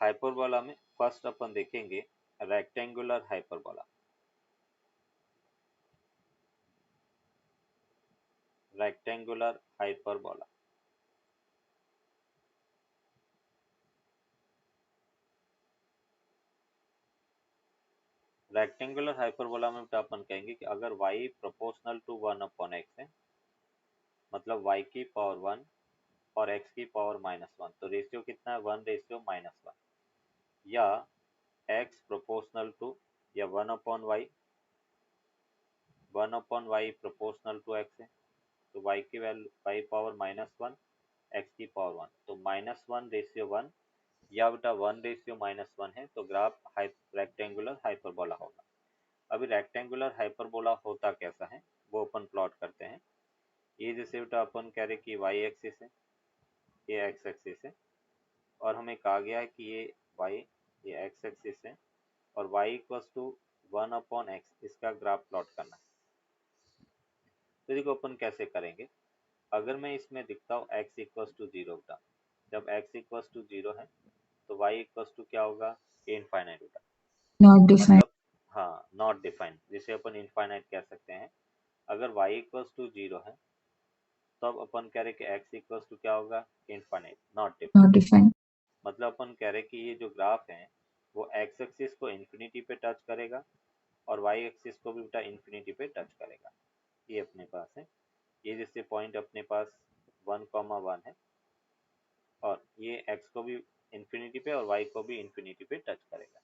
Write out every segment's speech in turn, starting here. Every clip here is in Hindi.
हाइपरबोला में फर्स्ट अपन देखेंगे rectangular hyperbola. Rectangular hyperbola, rectangular hyperbola में बेटा अपन कहेंगे कि अगर y प्रोपोर्शनल टू 1/x है, मतलब y की पावर 1 और x की पावर -1, तो रेशियो कितना है 1:-1, या x प्रोपोर्शनल टू या 1/y, 1/y proportional to x है, तो y की वैल्यू y पावर -1 x की पावर 1, तो -1:1 या बेटा 1:-1 है, तो ग्राफ रेक्टेंगुलर हाइपरबोला होगा। अभी रेक्टेंगुलर हाइपरबोला होता कैसा है वो अपन प्लॉट करते हैं। ये जैसे बेटा अपन कह रहे कि वाई एक्सिस है, ये एक्स एक्सिस है, और हमें कहा गया है कि ये वाई, ये एक्स एक्सिस है, और y इक्वल्स टू 1/x इसका ग्राफ प्लॉट करना है। तो देखो अपन कैसे करेंगे। अगर मैं इसमें दिखता हूँ x इक्वल्स टू 0 बेटा, जब x इक्वल्स टू 0 है तो y इक्वल्स टू क्या होगा, इनफाइनाइट बेटा, नॉट डिफाइंड। मतलब हाँ नॉट डिफाइंड, जिसे अपन इनफाइनाइट कह सकते हैं। अगर y इक्वल्स टू 0 है तो अब अपन कह रहे कि x इक्वल्स टू क्या होगा, infinite, not defined. Not defined. मतलब अपन कह रहे कि ये जो ग्राफ है वो x एक्सिस को इन्फिनिटी पे टच करेगा और y एक्सिस को भी बेटा इन्फिनिटी पे टच करेगा। ये अपने पास है, ये जैसे पॉइंट अपने पास 1,1 है, और ये x को भी इन्फिनिटी पे और y को भी इन्फिनिटी पे टच करेगा।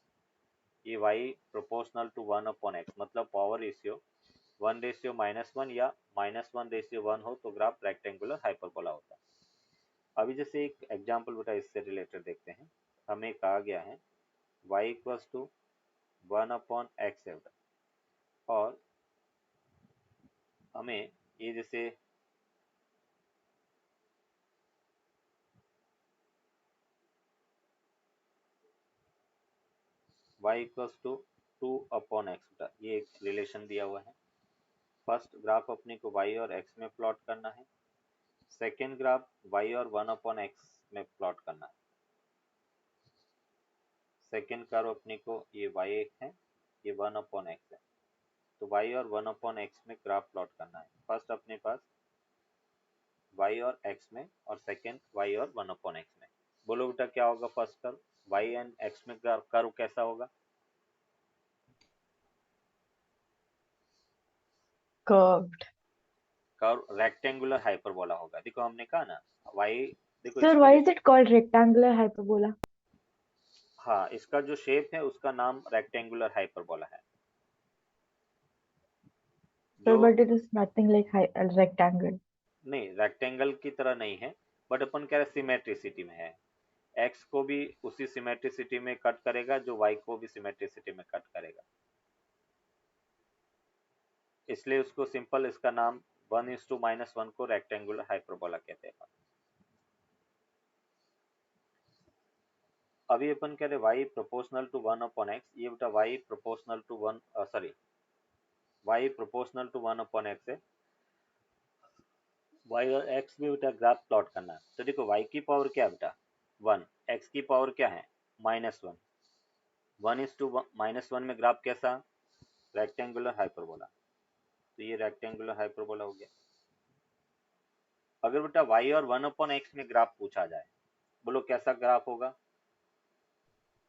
ये y प्रोपोर्शनल टू 1/x, मतलब पावर रेशियो 1:-1 या -1:1 हो तो ग्राफ रेक्टेंगुलर हाइपरबोला होता है। अभी जैसे एक एग्जांपल बेटा इससे रिलेटेड देखते हैं। हमें कहा गया है y इक्वल्स टू 1/x है बेटा, और हमें ये जैसे y इक्वल्स टू 2/x बेटा, ये एक रिलेशन दिया हुआ है। फर्स्ट ग्राफ अपने को y और x में प्लॉट करना है, सेकेंड ग्राफ y और 1/x में प्लॉट करना है। सेकेंड कर्व अपने को ये y है, ये 1/x है, तो y और 1/x में ग्राफ प्लॉट करना है। फर्स्ट अपने पास y और x में, और सेकेंड y और 1/x में। बोलो बेटा क्या होगा first curve, y and x में कर्व कैसा होगा, कर्व्ड। कर्व रेक्टेंगुलर हाइपरबोला होगा। देखो हमने कहा ना y, देखो सर इसके व्हाई लिए, is it called rectangular hyperbola? हाँ इसका जो शेप है उसका नाम रेक्टेंगुलर हाइपरबोला है। सर जो but it is nothing like rectangle. नहीं रेक्टेंगल की तरह नहीं है, बट अपन कह रहे सिमेट्रिसिटी में है। एक्स को भी उसी सिमेट्रिसिटी में कट करेगा जो वाई को भी सिमेट्रिसिटी में कट करेगा, इसलिए उसको सिंपल इसका नाम 1:-1 को रेक्टेंगुलर हाइपरबोला कहते हैं। अभी अपन कह रहे y प्रोपोर्शनल टू 1/x, ये बेटा y proportional to 1, sorry y proportional to 1/x है, y और x में बेटा ग्राफ प्लॉट करना है। तो देखो y की पावर क्या है बेटा 1, x की पावर क्या है -1, 1:-1 में ग्राफ कैसा, रेक्टेंगुलर हाइपरबोला, तो ये रेक्टेंगुलर हाइपरबोला हो गया। अगर बेटा y और 1/x में ग्राफ पूछा जाए, बोलो कैसा ग्राफ होगा,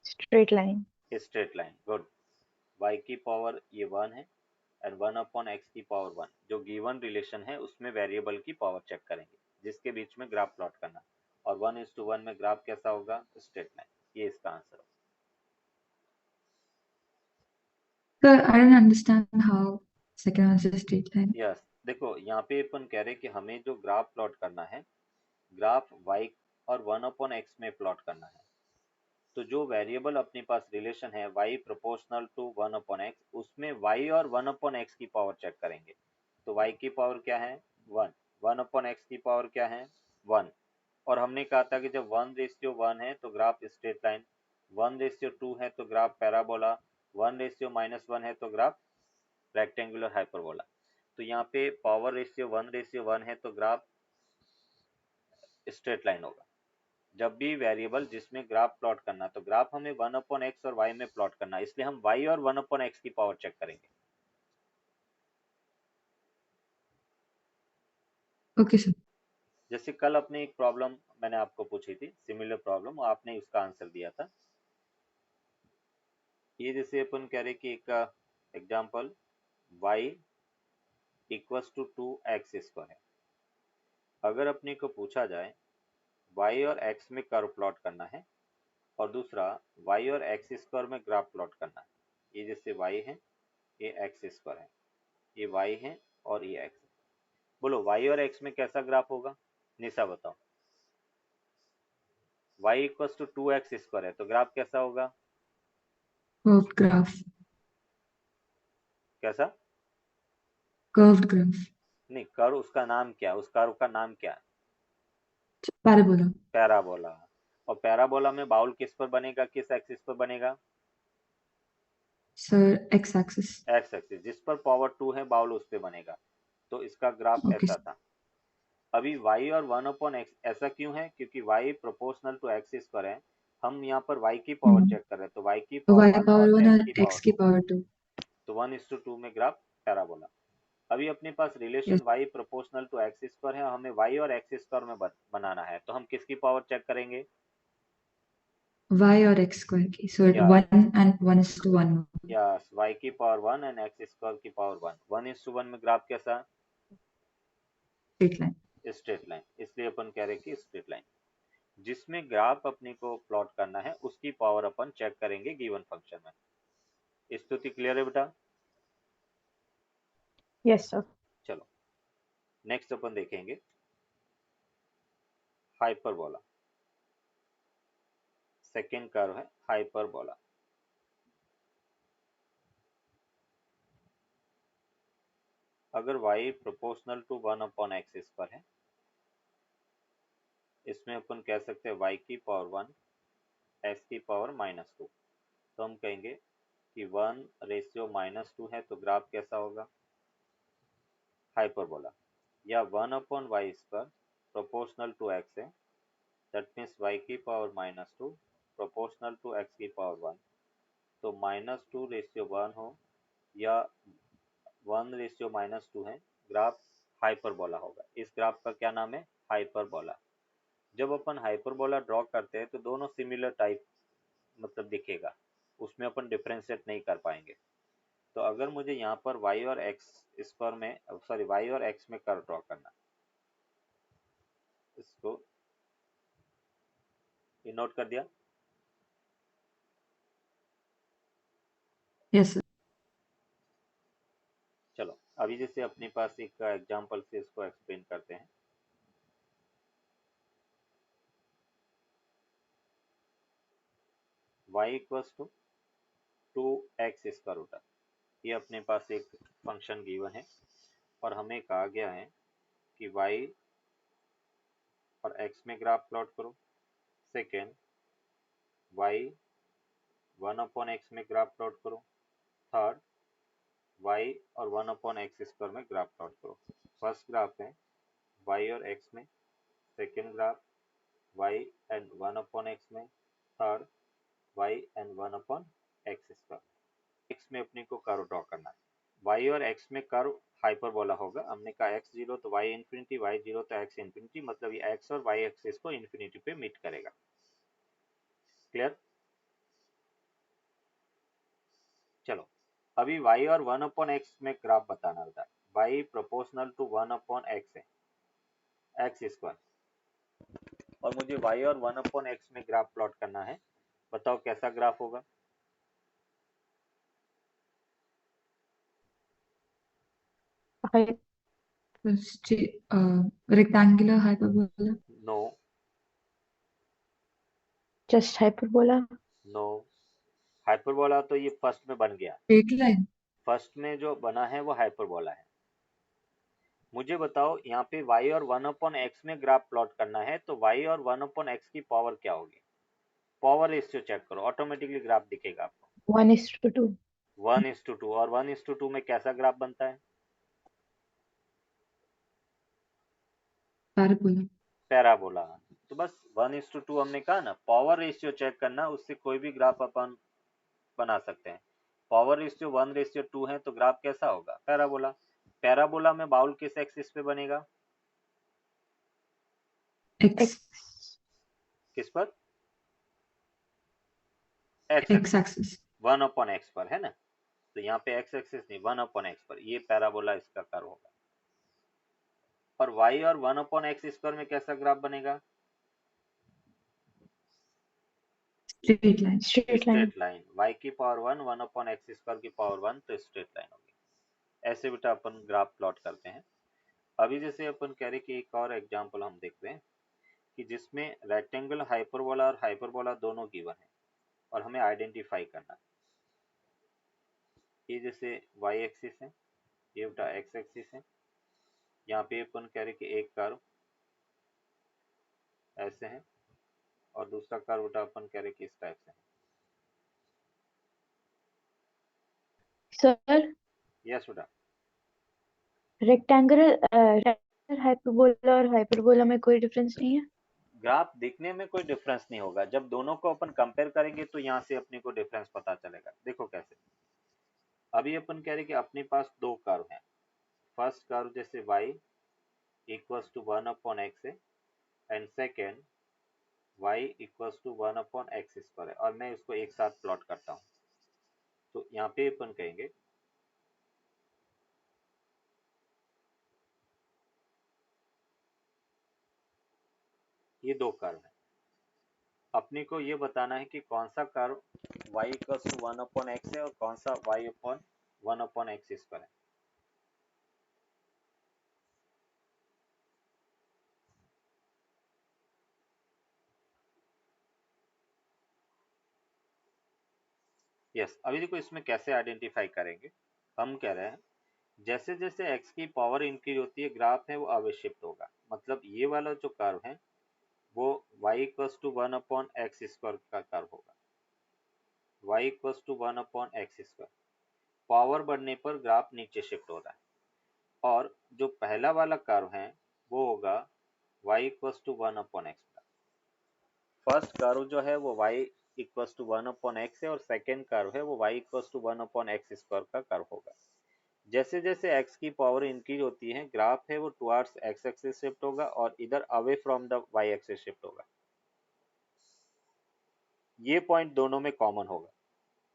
straight line. Straight line, good. y की पावर ये 1 है एंड 1/x की पावर 1, जो गिवन रिलेशन है उसमें वेरिएबल की पावर चेक करेंगे जिसके बीच में ग्राफ प्लॉट करना, और 1:1 में ग्राफ कैसा होगा, स्ट्रेट लाइन। ये इसका आंसर होगा। Sir I don't understand how second one is straight line. Yes, देखो यहाँ पे अपन कह रहे कि हमें जो ग्राफ प्लॉट करना है, ग्राफ y और 1/x में प्लॉट करना है। तो जो वेरिएबल अपने पास रिलेशन है y प्रोपोर्शनल टू 1/x, उसमें y और 1/x की पावर चेक करेंगे। तो y की पावर क्या है 1, 1/x की पावर क्या है 1, और हमने कहा था कि जब 1:1 है तो ग्राफ स्ट्रेट लाइन, 1:2 है तो ग्राफ पैराबोला, 1:-1 है तो ग्राफ रेक्टेंगुलर हाइपरबोला। तो यहाँ पे पावर रेशियो 1:1 है तो ग्राफ स्ट्रेट लाइन होगा। जब भी वेरिएबल जिसमें ग्राफ प्लॉट करना, तो ग्राफ हमें 1/x और y में प्लॉट करना है, इसलिए हम y और 1/x की पावर चेक करेंगे। Okay sir. जैसे कल अपने एक प्रॉब्लम मैंने आपको पूछी थी, सिमिलर प्रॉब्लम, आपने उसका आंसर दिया था। ये जैसे अपन कह रहे कि एक example y equals to 2x²। अगर अपने को पूछा जाए y और x में कर्व प्लॉट करना है और दूसरा y और x² में ग्राफ प्लॉट करना है, ये जैसे y है, ये x² है, ये y है और ये x है। बोलो y और x में कैसा ग्राफ होगा? निशा बताओ। y इक्वल्स टू 2x² है तो ग्राफ कैसा होगा? Curved graph. कैसा? Curved graph. नहीं, कर्व उसका नाम क्या, उस कर्व का नाम क्या? पैराबोला। पैराबोला। और पैराबोला में बाउल किस पर बनेगा, किस एक्सिस पर बनेगा? Sir X axis. X axis, जिस पर पावर 2 है बाउल उस पे बनेगा। तो इसका ग्राफ ओके ऐसा सर। था। अभी y और 1/x ऐसा क्यों है? क्योंकि y प्रोपोर्शनल टू x² है। हम यहाँ पर y की पावर चेक कर रहे हैं, तो y की तो पावर y 1 पावर और 1 x और की x पावर की 2, पावर 2। तो 1:2 में ग्राफ पैराबोला। अभी अपने पास relation yes. y proportional to x² है, हमें y और x² में बनाना है, तो हम किसकी पावर चेक करेंगे? y और x स्क्वायर की, सो या 1 एंड 1:1। यस, y की पावर 1 एंड x² की पावर 1, 1:1 में ग्राफ कैसा? Straight line. स्ट्रेट लाइन, इसलिए अपन कह रहे हैं कि स्ट्रेट लाइन। जिसमें ग्राफ अपने को प्लॉट करना है उसकी पावर अपन चेक करेंगे गिवन फंक्शन में। स्तुति क्लियर है बेटा? Yes sir. चलो नेक्स्ट अपन देखेंगे हाइपरबोला। सेकेंड कर्व है हाइपरबोला। अगर y प्रोपोर्शनल टू 1/x पर है, इसमें अपन कह सकते हैं y की पावर 1 x की पावर -2, तो हम कहेंगे कि 1:-2 है तो ग्राफ कैसा होगा? हाइपरबोला। या 1/y² प्रोपोर्शनल टू x है, दैट मीन्स y की पावर -2 प्रोपोर्शनल टू x की पावर 1, तो -2:1 हो या 1:-2 है, ग्राफ हाइपरबोला होगा। इस ग्राफ का क्या नाम है? हाइपरबोला। जब अपन हाइपरबोला ड्रॉ करते हैं तो दोनों सिमिलर टाइप मतलब दिखेगा, उसमें अपन डिफ्रेंशिएट नहीं कर पाएंगे। तो अगर मुझे यहाँ पर y और x² में, सॉरी y और x में कर्व ड्रॉ करना, इसको ये नोट कर दिया? Yes sir. चलो अभी जैसे अपने पास एक एग्जांपल से इसको एक्सप्लेन करते हैं। y इक्वल्स टू 2x², ये अपने पास एक फंक्शन गिवन है और हमें कहा गया है कि y और x में ग्राफ प्लॉट करो। सेकेंड, y 1/x में ग्राफ प्लॉट करो। थर्ड, y और 1/x² में ग्राफ प्लॉट करो। फर्स्ट ग्राफ है y और x में, second graph y and 1/x में, third y and 1/x²। x में अपने को कर्व ड्रॉ करना है। y और x में कर्व हाइपरबोला होगा। हमने कहा x 0 तो y इन्फिनिटी, y 0 तो x इन्फिनिटी, मतलब ये x और y एक्सिस को इन्फिनिटी पे मीट करेगा। क्लियर? चलो अभी y और 1/x में ग्राफ बताना होता है। y प्रोपोर्शनल टू 1/x है, x², और मुझे y और 1/x में ग्राफ प्लॉट करना है। बताओ कैसा ग्राफ होगा? Rectangular hyperbola. No, just hyperbola. No, hyperbola तो ये फर्स्ट में बन गया। Straight line. फर्स्ट में जो बना है वो हाइपरबोला है। मुझे बताओ यहाँ पे y और 1/x में ग्राफ प्लॉट करना है, तो y और 1/x की पावर क्या होगी? पावर रेशियो चेक करो, ऑटोमेटिकली ग्राफ दिखेगा आपको। 1:2। 1:2, और 1:2 में कैसा ग्राफ बनता है? पैराबोला। पैराबोला। तो बस 1:2 हमने कहा ना, पावर रेशियो चेक करना, उससे कोई भी ग्राफ अपन बना सकते हैं। पावर रेशियो 1:2 है तो ग्राफ कैसा होगा, पैराबोला। पैराबोला में बाउल किस एक्सिस पे बनेगा, X किस पर, एक्स एक्सिस, axis. 1/x पर है ना। तो यहाँ पे एक्स एक्सिस नहीं, 1/x पर, ये पैराबोला इसका कर्व होगा। और y और 1/x² में कैसा ग्राफ बनेगा, Straight line. Straight line. Straight line, y की पावर 1 1/x² की पावर 1, तो स्ट्रेट लाइन होगी। ऐसे बेटा अपन ग्राफ प्लॉट करते हैं। अभी जैसे अपन कह रहे कि एक और एग्जांपल हम देखते हैं कि जिसमें रेक्टेंगल, हाइपरबोला और हाइपरबोला दोनों गिवन है और हमें आइडेंटिफाई करना है। ये जैसे y एक्सिस है, ये बेटा x एक्सिस है। यहाँ पे अपन कह रहे कि एक कर्व ऐसे है और दूसरा कर्व बेटा अपन कह रहे कि इस टाइप से है। Sir, यस बेटा, रेक्टेंगुलर हाइपरबोला और हाइपरबोला में कोई डिफरेंस नहीं है? ग्राफ दिखने में कोई डिफरेंस नहीं होगा, जब दोनों को अपन कंपेयर करेंगे तो यहाँ से अपने को डिफरेंस पता चलेगा। देखो कैसे, अभी अपन कह रहे कि अपने पास दो कर्व हैं। फर्स्ट कर्व जैसे y इक्वल्स टू 1/x है and second y equals to 1/x² है, और मैं इसको एक साथ प्लॉट करता हूँ। तो यहाँ पे अपन कहेंगे ये दो कर्व है, अपने को ये बताना है कि कौन सा curve y equals to 1/x है और कौन सा y/1/x² है। यस, अभी देखो इसमें कैसे आइडेंटिफाई करेंगे। हम कह रहे हैं जैसे जैसे x की पावर इंक्रीज होती है, ग्राफ है वो अवे शिफ्ट होगा। मतलब ये वाला जो कर्व है वो y इक्वल्स टू 1/x² का कर्व होगा, y equals to 1/x²। Power बढ़ने पर ग्राफ नीचे शिफ्ट हो रहा है। और जो पहला वाला कर्व है वो होगा y equals to 1/x। First curve जो है वो y इक्वल्स टू 1/x है और सेकेंड कर्व है वो y इक्वल्स टू 1/x² का कर्व होगा। जैसे जैसे x की पावर इंक्रीज होती है, ग्राफ है वो टुवर्ड्स x एक्सिस शिफ्ट होगा और इधर away from the y axis shift होगा। ये पॉइंट दोनों में कॉमन होगा,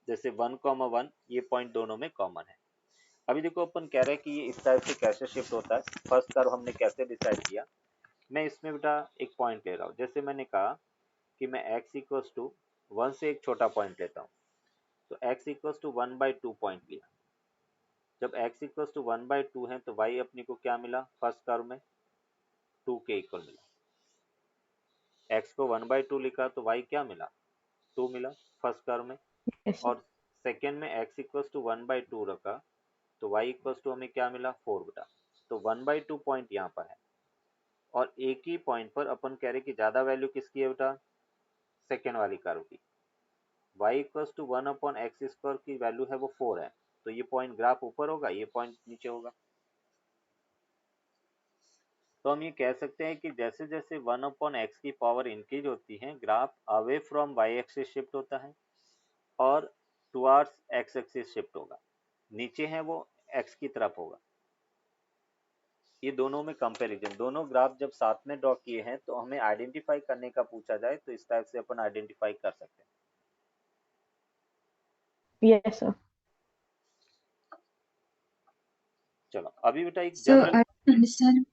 जैसे 1,1 ये पॉइंट दोनों में कॉमन है। अभी देखो अपन कह रहे हैं कि ये इस टाइप से कैसे शिफ्ट होता है, फर्स्ट कर्व हमने कैसे डिसाइड किया। मैं इसमें बेटा एक पॉइंट ले रहा हूँ, जैसे मैंने कहा कि मैं x इक्वल्स टू 1 से एक छोटा पॉइंट लेता हूँ, तो x इक्वल्स टू 1/2 पॉइंट लिया। जब x इक्वल्स टू 1/2 है तो y अपने को क्या मिला, फर्स्ट कर्व में 2 के इक्वल मिला। x को 1/2 लिखा तो y क्या मिला, 2 मिला फर्स्ट कर्व में। Yes, sir. और सेकेंड में x इक्वल्स टू 1/2 रखा तो y इक्वल्स टू हमें क्या मिला, 4 बेटा। तो 1/2 पॉइंट यहाँ पर है और एक ही पॉइंट पर अपन कह रहे कि ज्यादा वैल्यू किसकी है बेटा, सेकेंड वाली कर्व की। y इक्वल्स टू 1/x² की वैल्यू है वो 4 है, तो ये पॉइंट ग्राफ ऊपर होगा, ये पॉइंट नीचे होगा। तो हम ये कह सकते हैं कि जैसे जैसे 1/x की पावर इंक्रीज होती है, graph away from y axis shift होता है और टुवर्ड्स x एक्सिस शिफ्ट होगा। नीचे है वो x की तरफ होगा। ये दोनों में कंपैरिजन, दोनों ग्राफ जब साथ में ड्रॉ किए हैं तो हमें आइडेंटिफाई करने का पूछा जाए तो इस टाइप से अपन आइडेंटिफाई कर सकते हैं। Yes, sir. चलो अभी बेटा एक So general, I don't understand.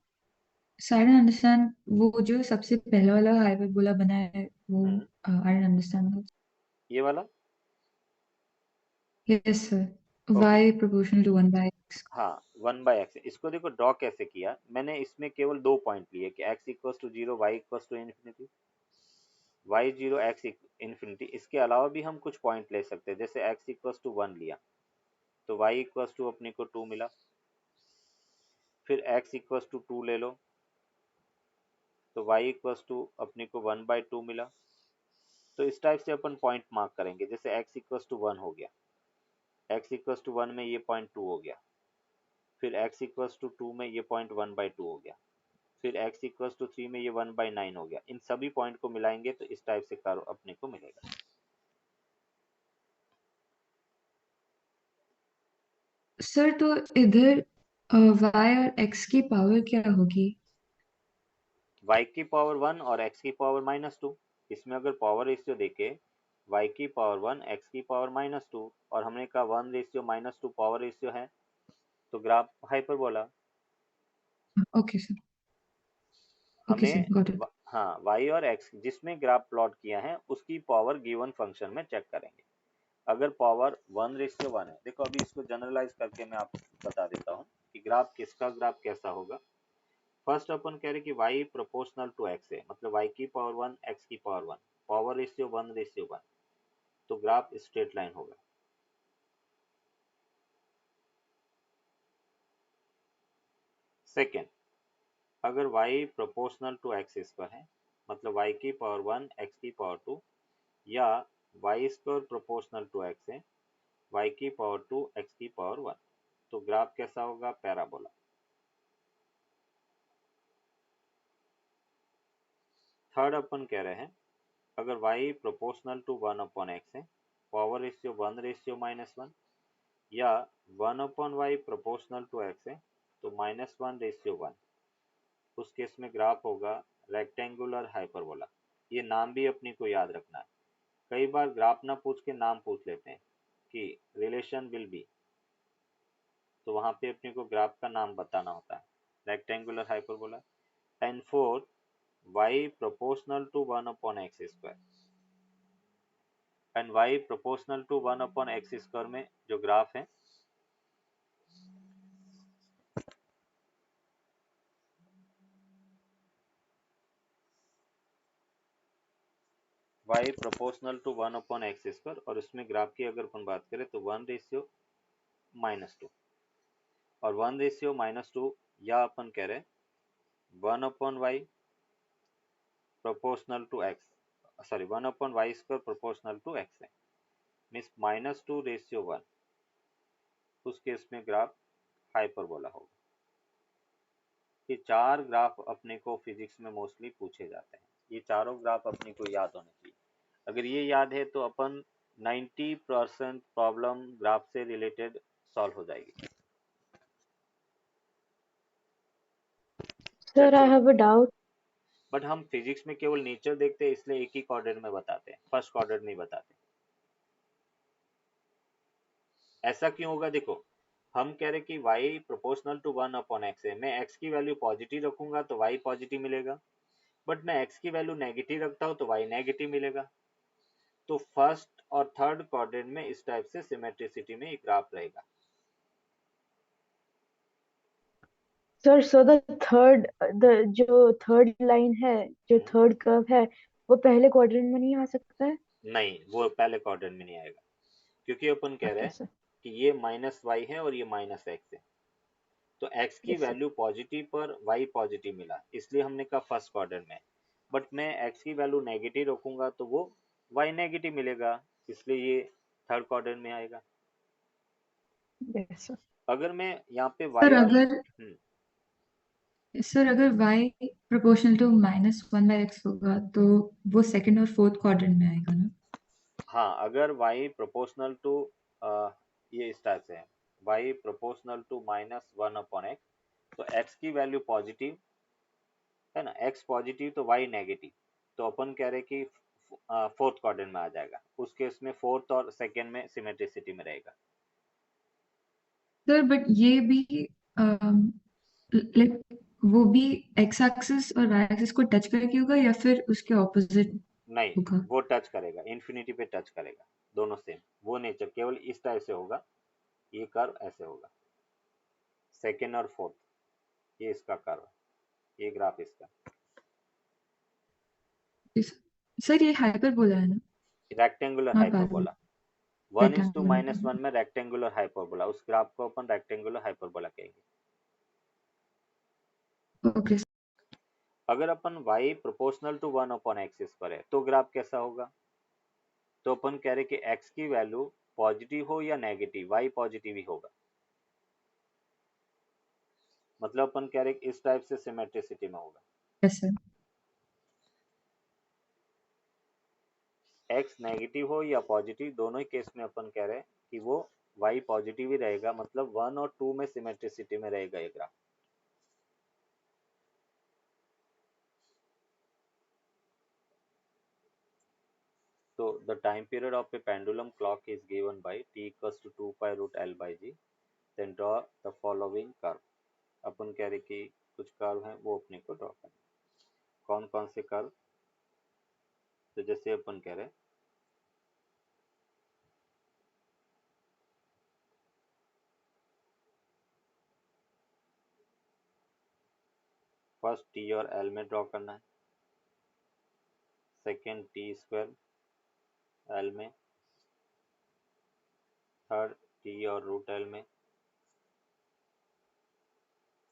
So I don't understand. वो जो सबसे पहला वाला हाइपरबोला बना है वो I don't understand that. ये वाला, Yes, sir. Okay, Y proportional to 1/x. हाँ 1/x। इसको देखो ड्रॉ कैसे किया, मैंने इसमें केवल दो पॉइंट लिए कि x equals to 0, y equals to infinity, y0 x infinity. इसके अलावा भी हम कुछ पॉइंट ले सकते हैं, जैसे x इक्वल्स टू 1 लिया तो y इक्वल्स टू अपने को 2 मिला। फिर x इक्वल्स टू 2 ले लो तो y इक्वल्स टू अपने को 1/2 मिला। तो इस टाइप से अपन पॉइंट मार्क करेंगे, जैसे x इक्वल्स टू 1 हो गया, x इक्वल्स टू 1 में ये पॉइंट 2 हो गया, फिर x इक्वल्स टू 2 में ये पॉइंट 1/2 हो गया। फिर x इक्वल टू 3 में ये 1/9 हो गया। इन सभी पॉइंट को मिलाएंगे तो इस टाइप से कर्व अपने को मिलेगा। सर तो इधर y और x की पावर क्या होगी? y की पावर 1 और x की पावर -2। इसमें अगर पावर रेशियो देखे y की पावर 1 x की पावर -2 और हमने कहा 1:-2 पावर रेशियो है, तो graph hyperbola. Okay sir, okay हमें सर, गॉट इट। हाँ y और x जिसमें ग्राफ प्लॉट किया है उसकी पावर गिवन फंक्शन में चेक करेंगे। अगर पावर 1:1 है, देखो अभी इसको जनरलाइज करके मैं आपको बता देता हूँ कि ग्राफ किसका ग्राफ कैसा होगा। फर्स्ट अपन कह रहे कि y प्रोपोर्शनल टू x है, मतलब y की पावर 1 x की पावर 1, पावर रेशियो 1:1, तो ग्राफ स्ट्रेट लाइन होगा। सेकेंड, अगर y proportional to x square है, मतलब y की पावर 1 x की पावर 2, या y square proportional to x है, y की पावर 2 x की पावर 1, तो ग्राफ कैसा होगा? पैराबोला। थर्ड अपन कह रहे हैं अगर y प्रोपोर्शनल टू 1/x है, पावर रेशियो 1:-1, या 1/y प्रोपोर्शनल टू x है तो -1:1, उस केस में ग्राफ होगा रेक्टेंगुलर हाइपरबोला। ये नाम भी अपने को याद रखना है। कई बार ग्राफ ना पूछ के नाम पूछ लेते हैं कि रिलेशन विल बी, तो वहां पे अपने को ग्राफ का नाम बताना होता है, rectangular hyperbola. And fourth, y proportional to 1/x square, and y proportional to 1/x square में जो ग्राफ है y proportional to 1/x square, और उसमें ग्राफ की अगर अपन बात करें तो 1:-2 और 1:-2, या अपन कह रहे 1/y proportional to x, sorry 1/y square proportional to x है, मीन्स -2:1, उस केस में ग्राफ हाइपरबोला होगा। ये चार ग्राफ अपने को फिजिक्स में मोस्टली पूछे जाते हैं। ये चारों ग्राफ अपने को याद होने चाहिए। अगर ये याद है तो अपन 90% प्रॉब्लम ग्राफ से रिलेटेड सॉल्व हो जाएगी। Sir I have a doubt. But हम फिजिक्स में केवल नेचर देखते हैं, इसलिए एक ही क्वाड्रेंट में बताते हैं, फर्स्ट क्वाड्रेंट नहीं बताते। ऐसा क्यों होगा? देखो हम कह रहे कि y प्रोपोर्शनल टू 1/x है, मैं x की वैल्यू पॉजिटिव रखूंगा तो y पॉजिटिव मिलेगा, बट मैं x की वैल्यू नेगेटिव रखता हूं तो y नेगेटिव मिलेगा। तो फर्स्ट और थर्ड क्वाड्रेंट में इस टाइप से सिमेट्रिसिटी में एक ग्राफ रहेगा। सर सो द जो थर्ड लाइन है, जो थर्ड कर्व है, वो पहले क्वाड्रेंट में नहीं आ सकता है? नहीं, वो पहले क्वाड्रेंट में नहीं आएगा, क्योंकि अपन कह रहे ओके हैं सर। कि ये -y है और ये -x है, तो x की यस सर। वैल्यू पॉजिटिव पर y पॉजिटिव मिला, इसलिए हमने कहा फर्स्ट क्वाड्रेंट में। बट मैं x की वैल्यू नेगेटिव रखूंगा तो वो y नेगेटिव मिलेगा, इसलिए ये थर्ड क्वाड्रेंट में आएगा। Yes sir. अगर मैं यहाँ पे सर y और अगर सर अगर y प्रोपोर्शनल टू -1/x होगा तो वो सेकंड और फोर्थ क्वाड्रेंट में आएगा ना? हाँ, अगर y प्रोपोर्शनल टू ये इस टाइप से है, y प्रोपोर्शनल टू -1/x, तो x की वैल्यू पॉजिटिव है ना, x पॉजिटिव तो y नेगेटिव, तो अपन कह रहे कि फोर्थ क्वाड्रेंट में आ जाएगा, उस केस में फोर्थ और सेकेंड में सिमेट्रिसिटी में रहेगा। सर बट ये भी लाइक वो भी एक्स एक्सिस और वाई एक्सिस को टच करके होगा या फिर उसके ऑपोजिट नहीं, होगा? वो टच करेगा, इन्फिनिटी पे टच करेगा, दोनों सेम। वो नेचर केवल इस टाइप से होगा, ये कर्व ऐसे होगा, सेकेंड और फोर्थ, ये इसका कर्व, ये ग्राफ इसका। सर ये हाइपरबोला है ना? Rectangular not parallel. हाइपरबोला, 1:-1 में रेक्टेंगुलर हाइपरबोला, उस ग्राफ को अपन रेक्टेंगुलर हाइपरबोला कहेंगे। ओके। अगर अपन y प्रोपोर्शनल टू 1/x पर है तो ग्राफ कैसा होगा? तो अपन कह रहे कि x की वैल्यू पॉजिटिव हो या नेगेटिव, y पॉजिटिव ही होगा। मतलब अपन कह रहे इस टाइप से सिमेट्रिसिटी में होगा। Yes sir. एक्स नेगेटिव हो या पॉजिटिव, दोनों ही केस में अपन कह रहे हैं कि वो वाई पॉजिटिव ही रहेगा, मतलब 1 और 2 में सिमेट्रिसिटी में रहेगा ये graph. So the time period of a pendulum clock is given by t equals to 2 pi root L by G. Then draw the following curve. अपन कह रहे कि कुछ कर्व हैं वो अपने को ड्रॉ करना। कौन कौन से कर्व? तो जैसे अपन कह रहे फर्स्ट टी और एल में ड्रॉ करना है, सेकेंड टी स्क्वायर एल में, थर्ड टी और रूट एल में,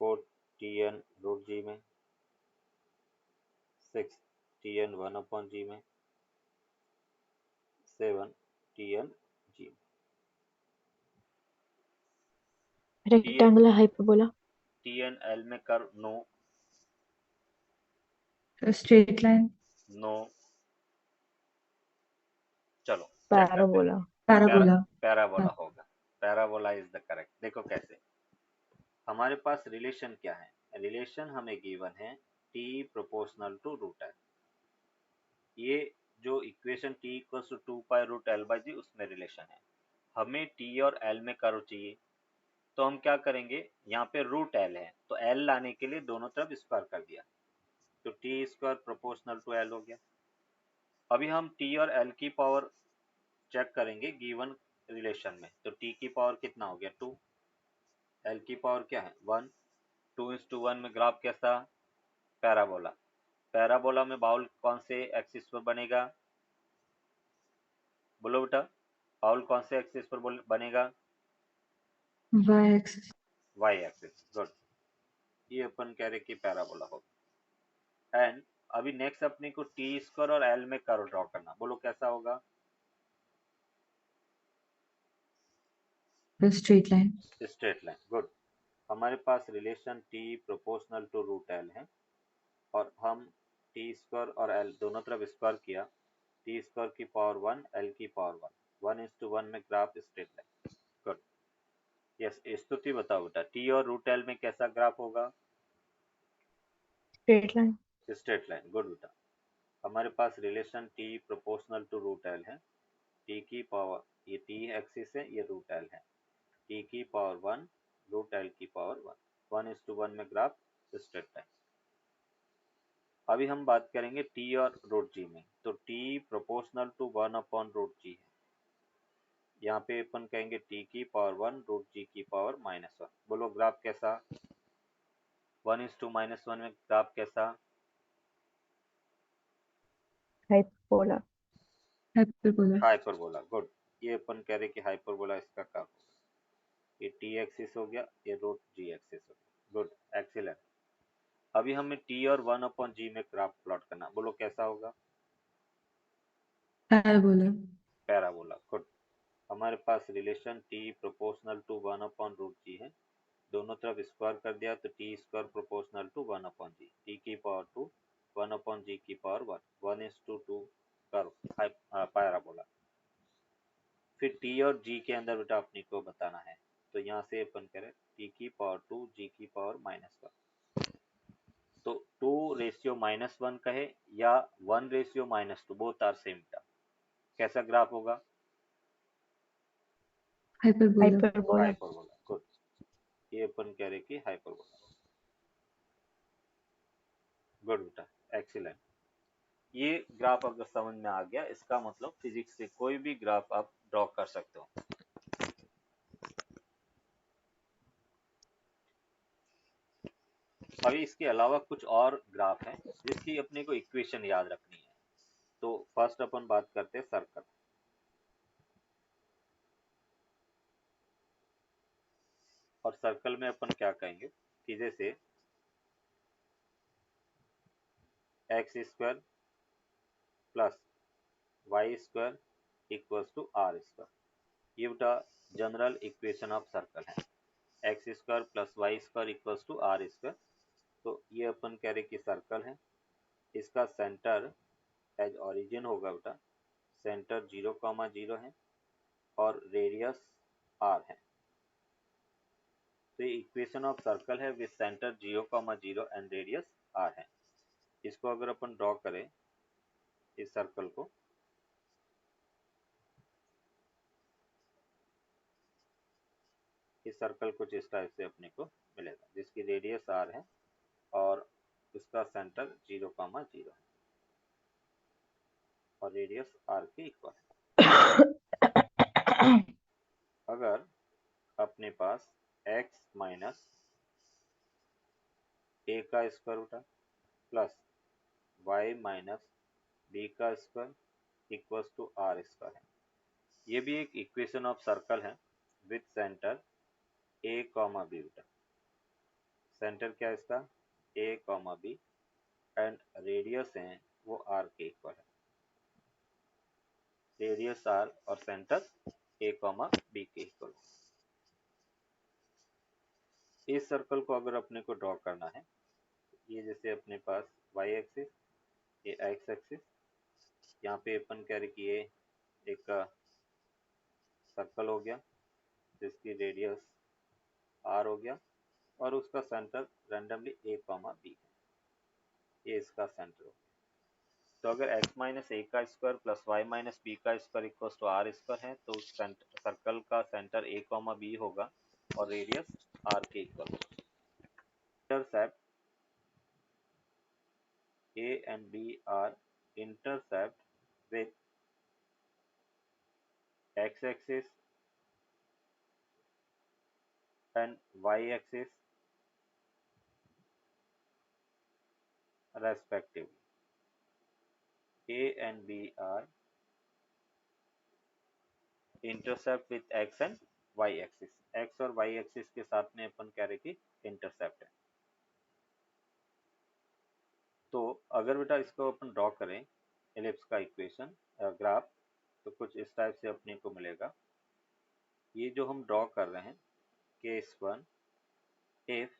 फोर्थ टी एन रूट जी में, सिक्स टी एन 1/g में, सेवन टी एन जी में। Rectangular hyperbola. T N L में curve no, straight line. No. चलो चेक करते हैं। पैराबोला। पैराबोला। पैराबोला होगा। Parabola is the correct. देखो कैसे, हमारे पास रिलेशन क्या है? रिलेशन हमें गिवन है t proportional to root L. ये जो equation t equals to 2 pi root L by G, उसमें रिलेशन है। हमें t और l में कर्व चाहिए, तो हम क्या करेंगे, यहाँ पे रूट l है तो l लाने के लिए दोनों तरफ स्क्वायर कर दिया, तो t square proportional to l हो गया। अभी हम t और l की पावर चेक करेंगे गिवन रिलेशन में, तो t की पावर कितना हो गया 2, l की पावर क्या है 1, 2:1 में ग्राफ कैसा? पैराबोला। पैराबोला में बाउल कौन से एक्सिस पर बनेगा? बोलो बेटा, बाउल कौन से एक्सिस पर बनेगा? Y axis. Y axis. Good. ये अपन कह रहे कि पैराबोला हो। एंड अभी नेक्स्ट अपने को टी स्क्वायर और एल में कर्व ड्रॉ करना। बोलो कैसा होगा? Straight line. Straight line. Good. हमारे पास relation T proportional to root L है, और हम टी स्क्वायर और एल दोनों तरफ स्क्वायर किया, टी स्क्वायर की पावर 1, एल की पावर 1, 1:1 में graph straight line. Good. Yes, स्तुति बताओ बेटा, टी और रूट एल में कैसा ग्राफ होगा? Straight line. Straight line. Good बेटा। हमारे पास relation t proportional to root L है, t की पावर, ये t एक्सिस है, ये रूट एल है, t की पावर 1, रूट एल की पावर 1, 1:1 में ग्राफ स्ट्रेट लाइन। अभी हम बात करेंगे t और रूट g में, तो t प्रोपोर्शनल टू 1/√g है। यहाँ पे अपन कहेंगे t की पावर 1, रूट g की पावर -1। बोलो ग्राफ कैसा? 1:-1 में ग्राफ कैसा? हाइपरबोला। हाइपरबोला। हाइपरबोला। गुड। ये अपन कह रहे कि हाइपरबोला इसका कर्व होगा। ये टी एक्सिस हो गया, ये रूट जी एक्सिस हो गया। Good, excellent. अभी हमें टी और 1/g में ग्राफ प्लॉट करना। बोलो कैसा होगा? पैराबोला। पैराबोला। गुड। हमारे पास relation t proportional to 1/√g है, दोनों तरफ स्क्वायर कर दिया, तो T square proportional to 1/g, T की पावर 2, 1/g की पावर 1, 1:2 कर्व पैराबोला। फिर टी और जी के अंदर बेटा अपने को बताना है, तो यहाँ से अपन करें टी की पावर 2, जी की पावर -1, तो 2:-1 कहे या 1:-2, बोथ आर सेम बेटा। कैसा ग्राफ होगा? हाइपरबोला। हाइपरबोला। हाइपरबोला। गुड। ये अपन कह रहे कि हाइपरबोला। गुड बेटा, एक्सीलेंट। ये ग्राफ अगर समझ में आ गया, इसका मतलब फिजिक्स से कोई भी ग्राफ आप ड्रॉ कर सकते हो। अभी इसके अलावा कुछ और ग्राफ हैं जिसकी अपने को इक्वेशन याद रखनी है। तो फर्स्ट अपन बात करते हैं सर्कल। और सर्कल में अपन क्या कहेंगे कि जैसे X square plus Y square equals to R square, ये बेटा जनरल इक्वेशन ऑफ सर्कल है। X square plus Y square equals to R square. तो ये अपन कह रहे कि सर्कल है, इसका सेंटर एज ओरिजिन होगा बेटा, सेंटर 0,0 है और रेडियस आर है। तो ये इक्वेशन ऑफ सर्कल है with centre 0,0 and radius R है। इसको अगर अपन ड्रॉ करें इस सर्कल को, इस सर्कल कुछ इस टाइप से अपने को मिलेगा, जिसकी रेडियस आर है और उसका सेंटर 0,0 है और रेडियस आर के इक्वल है। अगर अपने पास x माइनस ए का स्क्वायर उठा प्लस y माइनस बी का square equals to R square है, ये भी एक इक्वेशन ऑफ सर्कल है with centre a comma B उठा। सेंटर क्या है इसका, a comma B and radius है वो आर के इक्वल है, रेडियस आर और सेंटर a कॉमा बी के इक्वल। इस सर्कल को अगर अपने को ड्रॉ करना है, ये जैसे अपने पास y एक्सिस, ये x एक्सिस, यहाँ पे अपन कह रहे कि ये एक सर्कल हो गया जिसकी रेडियस r हो गया और उसका centre randomly a comma B है, ये इसका सेंटर हो गया। तो अगर x माइनस ए का square plus Y minus B का square equal to R square है, तो उस सर्कल का सेंटर a कॉमा बी होगा और रेडियस r के इक्वल होगा। Intercept a and b are intercept with x-axis and y-axis respectively. A and b are intercept with x and y-axis. x और y-axis के साथ में अपन कह रहे कि intercept है। तो अगर बेटा इसको अपन ड्रॉ करें एलिप्स का इक्वेशन ग्राफ, तो कुछ इस टाइप से अपने को मिलेगा। ये जो हम ड्रॉ कर रहे हैं case 1 if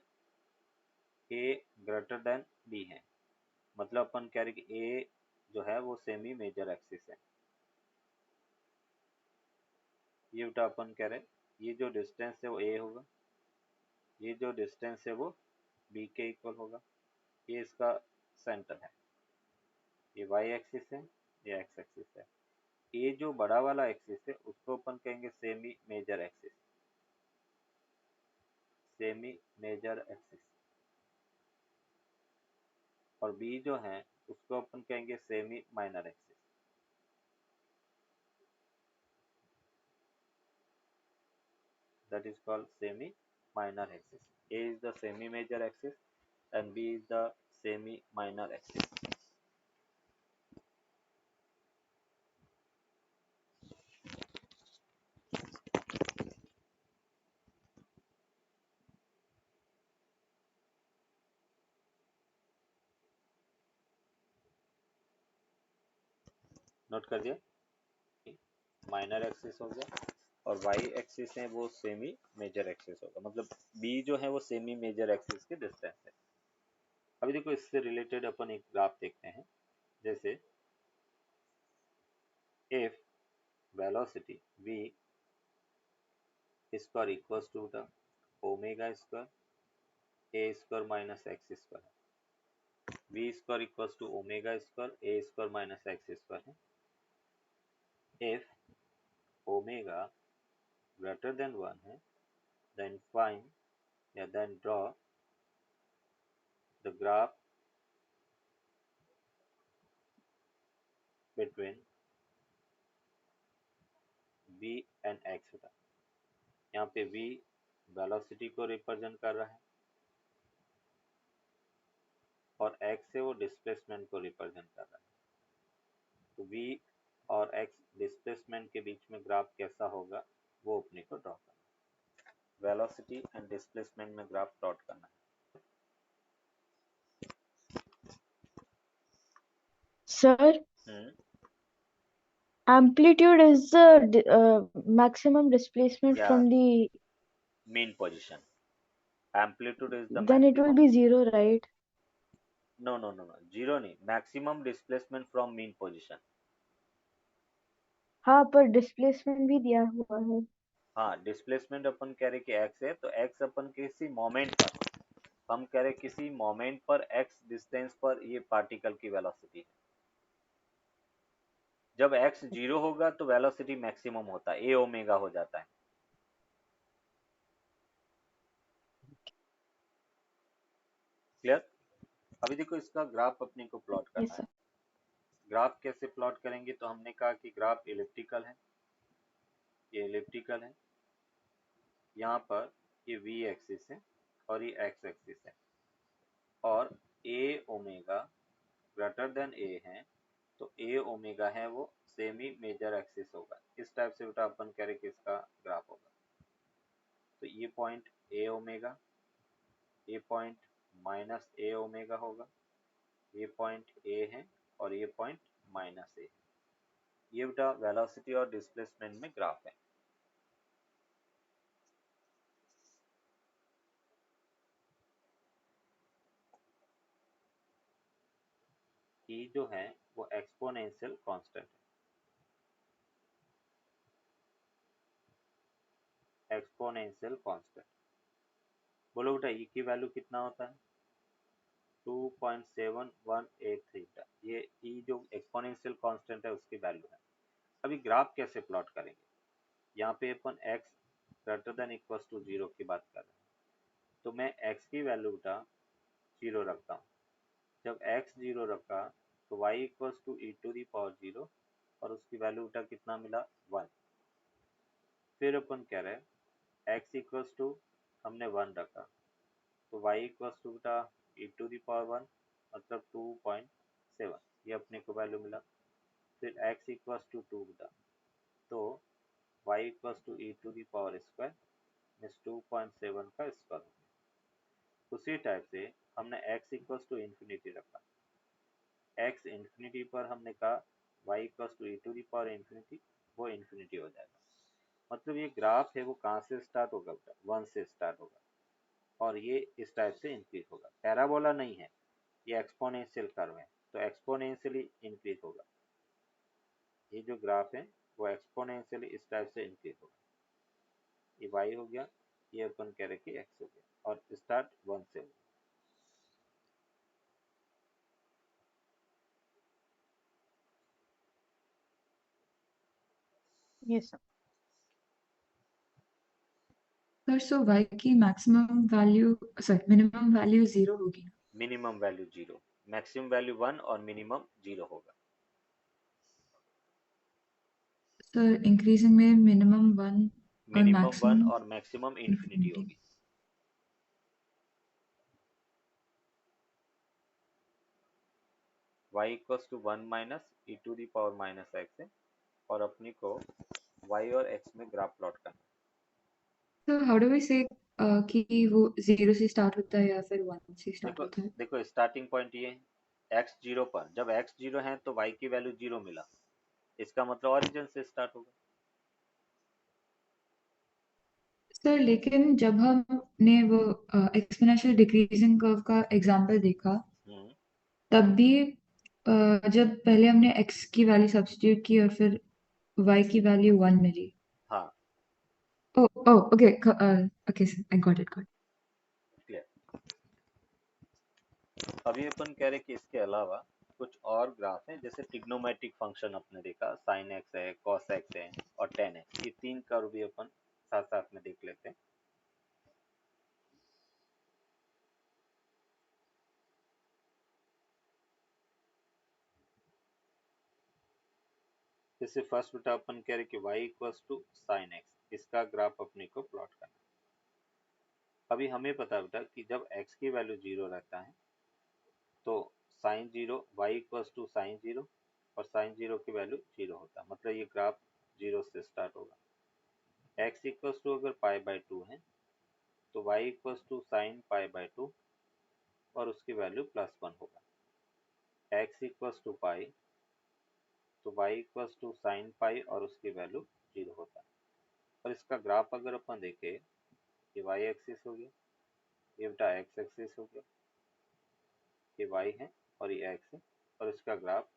a greater than b है, मतलब अपन कह रहे कि a जो है वो सेमी मेजर एक्सिस है। ये बेटा अपन कह रहे ये जो डिस्टेंस है वो a होगा, ये जो डिस्टेंस है वो b के इक्वल होगा, ये इसका सेंटर है, ये y एक्सिस है, ये x एक्सिस है। ये जो बड़ा वाला एक्सिस है उसको अपन कहेंगे semi major axis, semi major axis, और b जो है उसको अपन कहेंगे semi minor axis. That is called semi minor axis. A is the semi major axis and B is the semi minor axis. Note कर दिया, माइनर एक्सिस हो गया और y एक्सिस है वो सेमी मेजर एक्सिस होगा, मतलब b जो है वो सेमी मेजर एक्सिस के डिस्टेंस है। अभी देखो इससे रिलेटेड अपन एक ग्राफ देखते हैं, जैसे if velocity v square equals to the omega square a square minus x square है, v square equals to omega square a square minus x square है। if omega greater than 1 है, then find या then draw the graph between v and x होता है। यहाँ पे v वेलोसिटी को रिप्रेजेंट कर रहा है और x से वो डिस्प्लेसमेंट को रिप्रेजेंट कर रहा है। तो v और x डिस्प्लेसमेंट के बीच में ग्राफ कैसा होगा वो अपने को ड्रॉ करना है, वेलोसिटी एंड डिस्प्लेसमेंट में ग्राफ प्लॉट करना है। Sir, amplitude is the maximum displacement Yeah. from the main position, amplitude is the Then it will maximum. be zero, right? No no no no, zero नहीं, maximum displacement from mean position. हाँ, पर डिस्प्लेसमेंट भी दिया हुआ है। हाँ, डिस्प्लेसमेंट अपन कह रहे कि एक्स है, तो एक्स अपन किसी मोमेंट पर, हम कह रहे किसी मोमेंट पर एक्स डिस्टेंस पर ये पार्टिकल की वेलोसिटी है। जब एक्स जीरो होगा तो वेलोसिटी मैक्सिमम होता है, ए ओमेगा हो जाता है। क्लियर? अभी देखो इसका ग्राफ अपने को प्लॉट यस करना है। सर। ग्राफ कैसे प्लॉट करेंगे, तो हमने कहा कि ग्राफ इलिप्टिकल है, ये इलिप्टिकल है, यहाँ पर ये वी एक्सिस है और ये एक्स एक्सिस है, और ए ओमेगा ग्रेटर देन ए है, तो ए ओमेगा है वो सेमी मेजर एक्सिस होगा। इस टाइप से बेटा अपन कह रहे कि इसका ग्राफ होगा। तो ये पॉइंट ए ओमेगा, ये पॉइंट माइनस ए ओमेगा होगा, ये पॉइंट ए है और ये पॉइंट माइनस ए। ये बेटा वेलोसिटी और डिस्प्लेसमेंट में ग्राफ है। ई जो है वो एक्सपोनेंशियल कांस्टेंट है, एक्सपोनेंशियल कांस्टेंट। बोलो बेटा ई की वैल्यू कितना होता है, 2.7183 बेटा। ये ई जो एक्सपोनेंशियल कांस्टेंट है उसकी वैल्यू है। अभी ग्राफ कैसे प्लॉट करेंगे, यहाँ पे अपन x greater than equals to zero की बात कर रहे हैं, तो मैं x की वैल्यू बेटा जीरो रखता हूँ। जब x जीरो रखा तो y equals to E to the power zero, और उसकी वैल्यू बेटा कितना मिला, 1। फिर अपन कह रहे हैं x इक्वल्स टू, हमने 1 रखा, तो y इक्वल्स टू बेटा ई टू दी पावर 1 मतलब 2.7, ये अपने को वैल्यू मिला। फिर x इक्वल्स टू 2 बेटा, तो y equals to E to the power square means 2.7 का स्क्वायर। उसी टाइप से हमने x इक्वल्स टू इन्फिनिटी रखा, x इन्फिनिटी पर हमने कहा y equals to E to the power infinity, वो इन्फिनिटी हो जाएगा। मतलब ये ग्राफ है वो कहाँ से स्टार्ट होगा बेटा, 1 से स्टार्ट होगा, और ये इस टाइप से इंक्रीज होगा। पैराबोला नहीं है, ये एक्सपोनेंशियल कर्व है, तो एक्सपोनेंशियली इंक्रीज होगा। ये जो ग्राफ है वो एक्सपोनेंशियली इस टाइप से इंक्रीज होगा। ये y हो गया, ये अपन कह रहे कि x हो गया, और स्टार्ट 1 से होगा। Yes sir. Sir so y की maximum value, sorry minimum value 0 होगी। मिनिमम वैल्यू 0, मैक्सिमम वैल्यू 1 और मिनिमम 0 होगा। सर इंक्रीजिंग में मिनिमम 1 और मिनिमम 1 मैक्सिमम और मैक्सिमम इन्फिनिटी इंफिनिटी। होगी। y equals to 1 minus E to the power minus X है, और अपनी को y और x में ग्राफ प्लॉट करना है। सो हाउ डू वी से कि वो 0 से स्टार्ट होता है या फिर 1 से स्टार्ट देखो होता है? देखो स्टार्टिंग पॉइंट ये है, x जीरो पर, जब x जीरो है तो y की वैल्यू 0 मिला, इसका मतलब ओरिजिन से स्टार्ट होगा। सर लेकिन जब हमने वो एक्सपोनेंशियल डिक्रीजिंग कर्व का एग्जांपल देखा, हम्म, तब भी जब पहले हमने x की वैल्यू सब्स्टिट्यूट की और फिर y की वैल्यू 1 मिली। हाँ Oh, oh, okay. Okay, sir. I got it. Got it. Clear. अभी अपन कह रहे कि इसके अलावा कुछ और ग्राफ हैं, जैसे ट्रिग्नोमेट्रिक फंक्शन अपने देखा, साइन एक्स है, कॉस एक्स है और टेन एक्स, ये 3 कर्व भी अपन साथ साथ में देख लेते हैं। जैसे फर्स्ट बेटा अपन कह रहे कि y equals to sine X, इसका ग्राफ अपने को प्लॉट करना है। अभी हमें पता बेटा कि जब x की वैल्यू 0 रहता है तो sine 0 y equals to sine 0, और साइन 0 की वैल्यू 0 होता है, मतलब ये ग्राफ 0 से स्टार्ट होगा। x इक्वल्स टू अगर पाई बाय 2 है तो y equals to sine pi by 2, और उसकी वैल्यू +1 होगा। x इक्वल्स टू पाई तो y equals to sine pi और उसकी वैल्यू 0 होता है। और इसका ग्राफ अगर अपन देखें, ये y एक्सिस हो गया, ये बेटा एक्स एक्सिस हो गया, ये वाई है और ये एक्स है, और इसका ग्राफ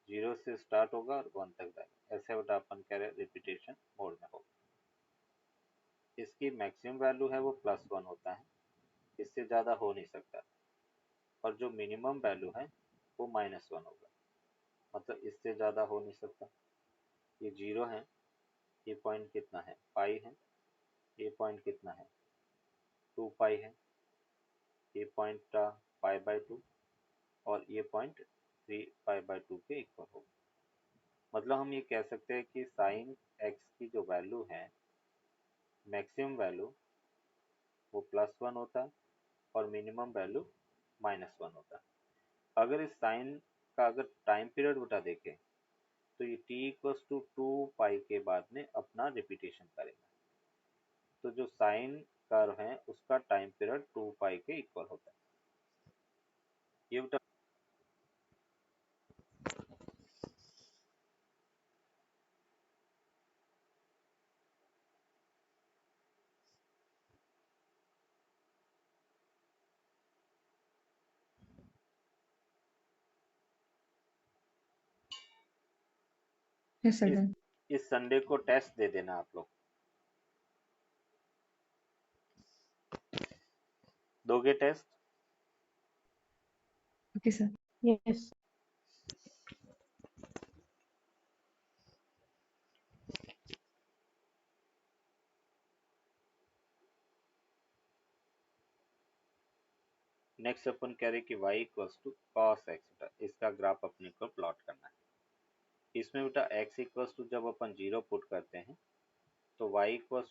0 से स्टार्ट होगा और 1 तक जाएगा। ऐसे बेटा अपन कह रहे रिपीटेशन मोड में होगा। इसकी मैक्सिमम वैल्यू है वो +1 होता है, इससे ज़्यादा हो नहीं सकता, और जो मिनिमम वैल्यू है वो -1 होगा, मतलब इससे ज़्यादा हो नहीं सकता। ये 0 है, ये पॉइंट कितना है पाई है, ये पॉइंट कितना है 2 पाई है, ये पॉइंट था π/2 और ये पॉइंट 3 π/2 के इक्वल होगा। मतलब हम ये कह सकते हैं कि साइन एक्स की जो वैल्यू है मैक्सिमम वैल्यू वो +1 होता है और मिनिमम वैल्यू -1 होता है। अगर इस साइन का अगर टाइम पीरियड बेटा देखें तो ये t=2 पाई के बाद में अपना रिपीटेशन करेगा। तो जो साइन कर्व है उसका टाइम पीरियड 2 पाई के इक्वल होता है। ये बेटा यस सर। इस संडे को टेस्ट दे देना आप लोग, दोगे test? Okay sir. Yes. Next अपन कह रहे कि y=cos x, इसका ग्राफ अपने को प्लॉट करना है। इसमें बेटा x जब अपन 0 पुट करते हैं तो y=cos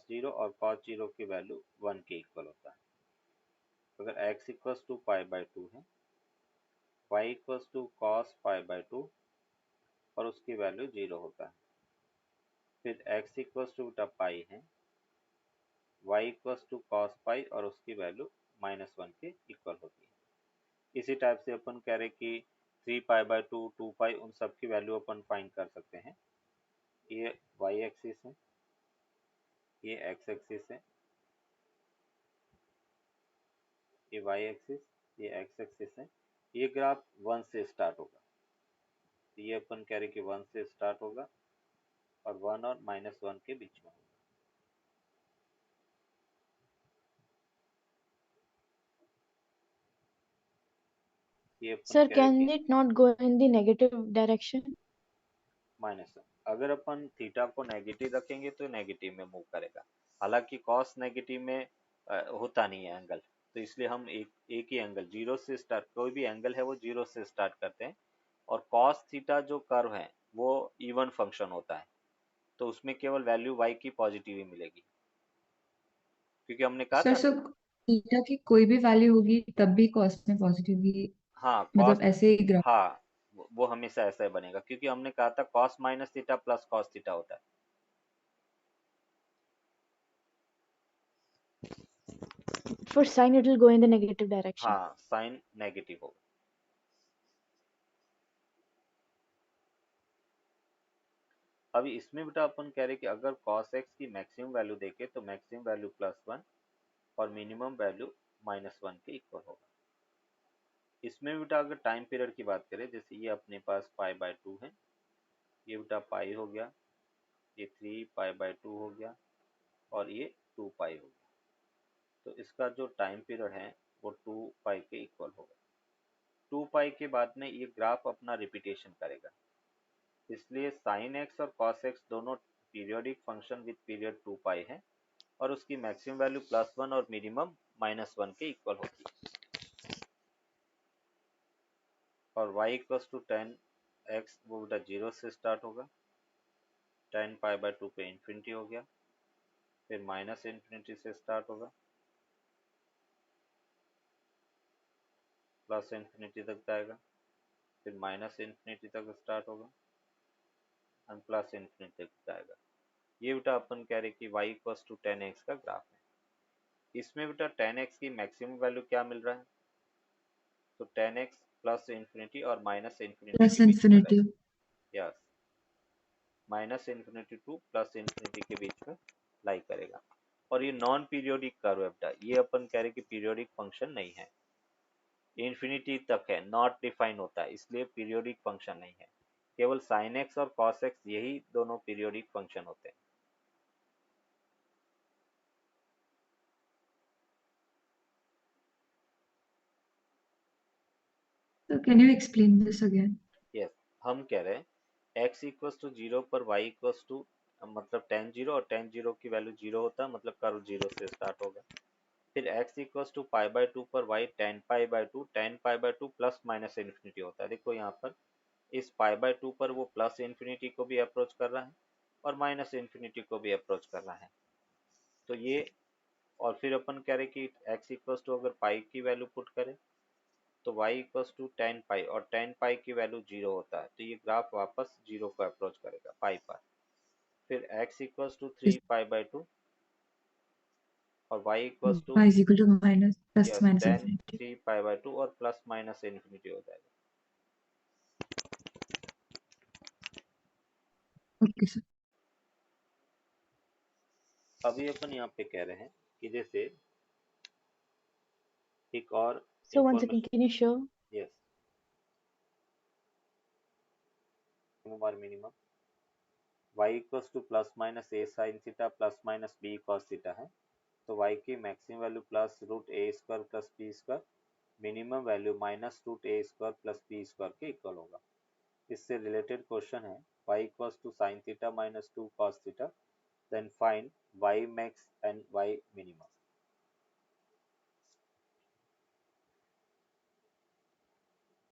0 और cos 0 की वैल्यू 1 के इक्वल होता है। अगर x=π/2 है, y=cos π/2 और उसकी वैल्यू 0 होता है। फिर x=बेटा पाई है, y=cos पाई और उसकी वैल्यू -1 के इक्वल होती है। इसी टाइप से अपन कह रहे कि 3 π/2 2 पाई उन सब की वैल्यू अपन फाइंड कर सकते हैं। ये y एक्सिस है, ये x एक्सिस है, ये y एक्सिस, ये x एक्सिस है। ये ग्राफ 1 से स्टार्ट होगा, ये अपन कह रहे कि 1 से स्टार्ट होगा और 1 और -1 के बीच में होगा। ये अपन Sir, कह रहे can कि it not go in the negative direction? -1, अगर अपन थीटा को नेगेटिव रखेंगे तो नेगेटिव में मूव करेगा। हालांकि कॉस नेगेटिव में होता नहीं है एंगल, तो इसलिए हम एक ही एंगल 0 से स्टार्ट, कोई भी एंगल है वो 0 से स्टार्ट करते हैं। और कॉस थीटा जो कर्व है वो इवन फंक्शन होता है, तो उसमें केवल वैल्यू y की पॉजिटिव ही मिलेगी, क्योंकि हमने कहा सर था। सो थीटा की कोई भी वैल्यू होगी तब भी कॉस्ट में पॉजिटिव ही, हाँ मतलब कॉस, ऐसे ही ग्राफ। हाँ वो हमेशा ऐसा ही बनेगा, क्योंकि हमने कहा था cos minus theta plus cos theta होता है। For sine, it will go in the negative direction. हाँ साइन नेगेटिव होगा। अभी इसमें बेटा अपन कह रहे कि अगर cos x की मैक्सिमम वैल्यू देखे तो मैक्सिमम वैल्यू +1 और मिनिमम वैल्यू -1 के इक्वल होगा। इसमें बेटा अगर टाइम पीरियड की बात करें, जैसे ये अपने पास π/2 है, ये बेटा पाई हो गया, ये 3 π/2 हो गया और ये 2 पाई हो गया। तो इसका जो टाइम पीरियड है वो 2 पाई के इक्वल होगा। 2 पाई के बाद में ये ग्राफ अपना रिपीटेशन करेगा, इसलिए sin x और cos x दोनों पीरियोडिक फंक्शन विद पीरियड 2 पाई है और उसकी मैक्सिमम वैल्यू +1 और मिनिमम -1 के इक्वल होती है। और y=tan x वो बेटा 0 से स्टार्ट होगा, tan π/2 पे इन्फिनिटी हो गया, फिर -∞ से स्टार्ट होगा, +∞ तक जाएगा, फिर -∞ तक स्टार्ट होगा और +∞ तक जाएगा। ये बेटा अपन कह रहे कि y=tan x का ग्राफ है। इसमें बेटा tan x की मैक्सिमम वैल्यू क्या मिल रहा है, तो tan x +∞ और -∞ प्लस के बीच में इंफिनिटी। रहेगा। यस, -∞ टू +∞ के बीच में लाई करेगा। और ये नॉन पीरियोडिक कर्व है, ये अपन कह रहे कि पीरियोडिक फंक्शन नहीं है, इन्फिनिटी तक है, नॉट डिफाइन होता है, इसलिए पीरियोडिक फंक्शन नहीं है। केवल साइन एक्स और कॉस एक्स यही दोनों पीरियोडिक फंक्शन होते हैं। So can you explain this again? Yes, हम कह रहे हैं x इक्वल्स टू 0 पर y इक्वल्स टू मतलब tan 0, और tan 0 की वैल्यू 0 होता है, मतलब कर्व 0 से स्टार्ट होगा। फिर x इक्वल्स टू π/2 पर y tan π/2 plus minus infinity होता है। देखो यहाँ पर इस π/2 पर वो प्लस इन्फिनिटी को भी अप्रोच कर रहा है और माइनस इन्फिनिटी को भी अप्रोच कर रहा है, तो ये। और फिर अपन कह रहे कि x इक्वल्स टू अगर पाई की वैल्यू पुट करें तो y इक्वल्स टू tan पाई, और tan पाई की वैल्यू 0 होता है, तो ये ग्राफ वापस 0 को अप्रोच करेगा पाई पर। फिर x इक्वल्स टू 3π/2 और y equals to Y is equal to minus plus yes minus tan infinity. 3π/2 और प्लस माइनस इन्फिनिटी हो जाएगा। Okay, sir. अभी अपन यहाँ पे कह रहे हैं कि जैसे एक और So one second, information. can you show? Yes, minimum y equals to plus minus a sin theta plus minus b cos theta है, तो y की maximum value plus root A square plus B square, minimum value minus root A square plus B square के इक्वल होगा। इससे रिलेटेड क्वेश्चन है y equals to sine theta minus 2 cos theta, then find y max and y minimum.